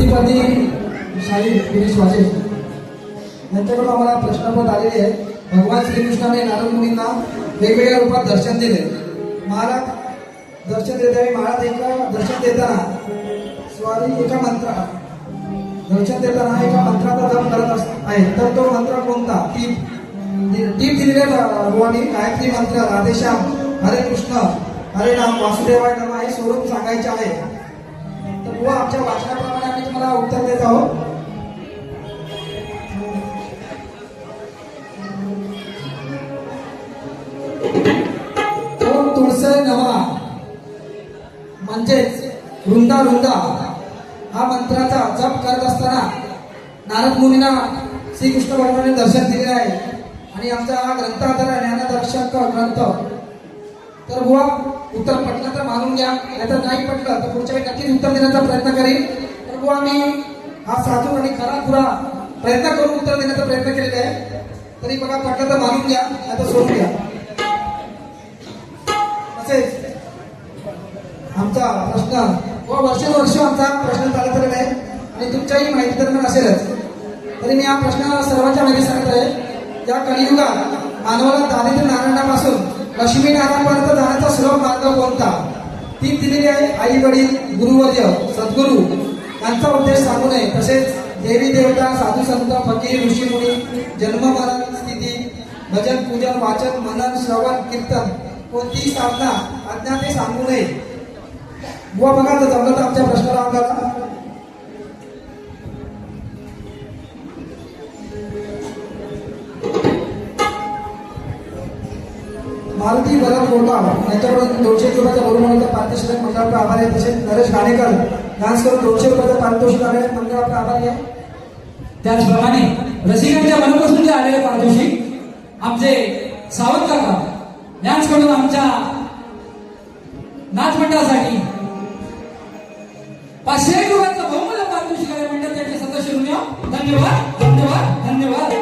प्रतिपदी शाही गिरीश वाजे यांच्याकडून आम्हाला प्रश्नपत्र आलेले आहे. भगवान श्रीकृष्णाने नारद मुनींना वेगवेगळ्या रूपात दर्शन दिले. महाराज दर्शन देताना दर्शन देताना एका मंत्राचा जप करत आहे. तर तो मंत्र कोणता? टीप दिलेल्या भगवानी गायत्री मंत्र राधेश्याम हरे कृष्ण हरे राम वासुदेवाय नमः हे स्वरूप सांगायचे आहे. तर बुवा आमच्या वाचनाप्रमाणे आम्ही तुम्हाला उत्तर देत आहोत. ओम तुळसे नमः म्हणजेच वृंदा वृंदा हा मंत्राचा जप करत असताना नारद मुनींना श्रीकृष्ण भगवानाने दर्शन दिले आहे. आणि आमचा हा ग्रंथ आधार ज्ञानदर्शक ग्रंथ. तर बुवा उत्तर पटलं तर मानून घ्या, नाहीतर नाही पटलं तर पुढच्या वेळी नक्कीच उत्तर देण्याचा प्रयत्न करेन. तर बुवा मी हा साधू आणि खरा खुरा प्रयत्न करून उत्तर देण्याचा प्रयत्न केलेला आहे. तरी बघा पटलं तर मानून घ्या, नाहीतर सोडून घ्या. तसेच आमचा प्रश्न व वर्षानुवर्ष आमचा प्रश्न चालत आलेला आहे आणि तुमच्याही माहिती दरम्यान असेलच. तरी मी हा प्रश्न सर्वांच्या माहिती सांगत आहे. या कलियुगात मानवाला दारिद्र्य नारायणापासून लक्ष्मी नारायणापर्यंत जाण्याचा सुलभ मार्ग कोणता? ती दिलेली आहे. आई वडील गुरुवर्य सद्गुरू यांचा उद्देश सांगू नये. तसेच देवी देवता साधू संत फकीर ऋषी मुनी जन्म मरण स्थिती भजन पूजन वाचन मनन श्रवण कीर्तन कोणतीही साधना आज्ञा ते सांगू नये. बुवा बघा तर जमलं तर आमच्या प्रश्नाला आमदार मारुती भरत मोठा यांच्याकडून 200 रुपयाचा गुरुमंडळाचा पारितोषिक मंडळाचा आभार आहे. तसेच नरेश घाणेकर डान्स करून 200 रुपयाचा पारितोषिक आलेले मंडळाचा आभार आहे. त्याचप्रमाणे रसिकांच्या मनापासून जे आलेले पारितोषिक आमचे सावंत काका डान्स करून आमच्या नाच मंडळासाठी 500 रुपयाचा बहुमूल्य पारितोषिक आले. मंडळ त्याचे सदस्य धन्यवाद धन्यवाद धन्यवाद.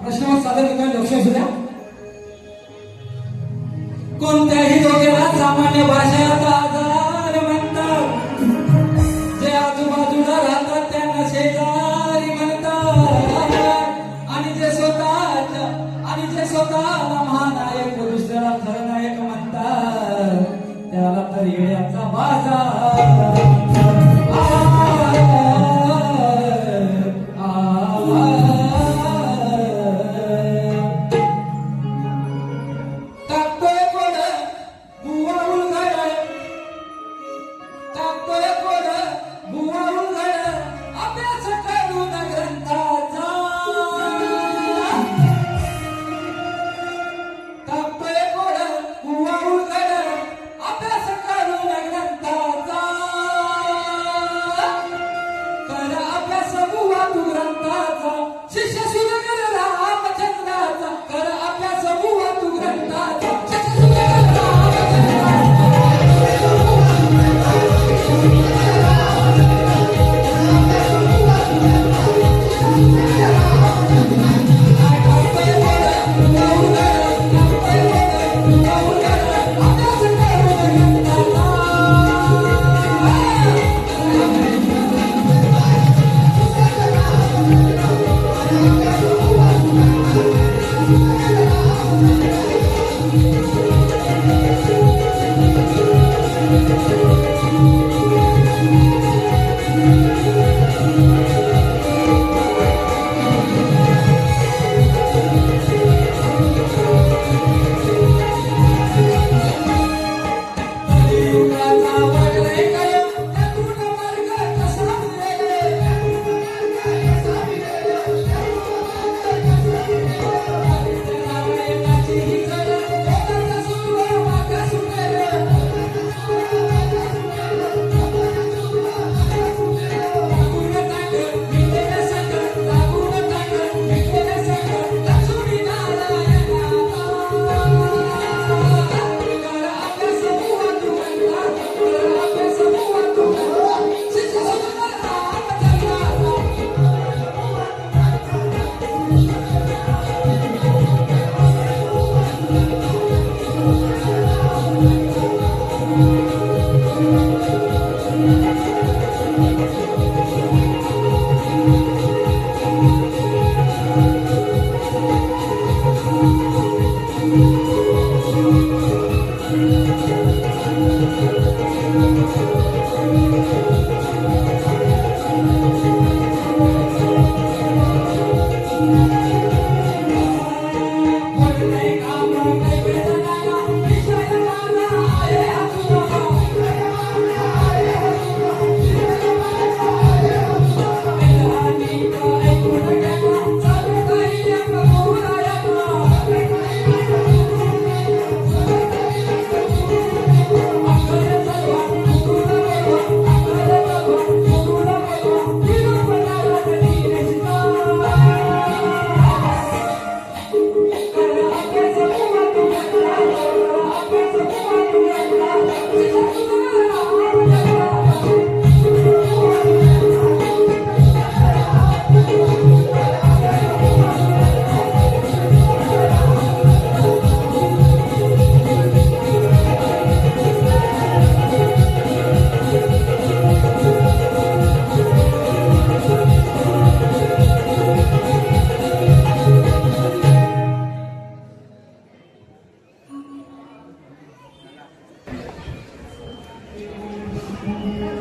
प्रश्न सादर करताना लक्ष असू द्या. कोणत्याही रोग्याला सामान्य भाषेत आजार म्हणतात. जे आजूबाजूला राहतात त्यांना शेजारी म्हणतात. आणि जे स्वतःला महानायक व दुसऱ्याला खरनायक म्हणतात त्याला तर येण्याचा बाजार.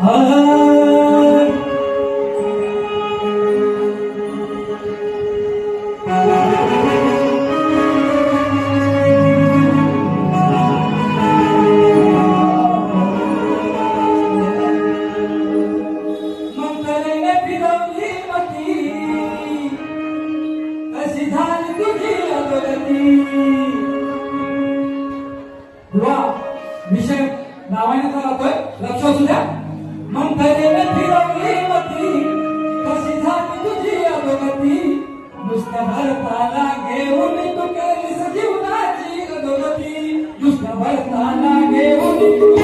मंथरेने फिरवली मती कशी झाली तुझी अधोगती. वा विषय नावाने राहतोय, लक्ष असू द्या. मंथरेने फिरवली मती कशी झाली तुझी अधोगती. नुसत्या भरताला घेऊन तू केलीस जीवनाची अधोगती. नुसत्या भरताला घेऊन तू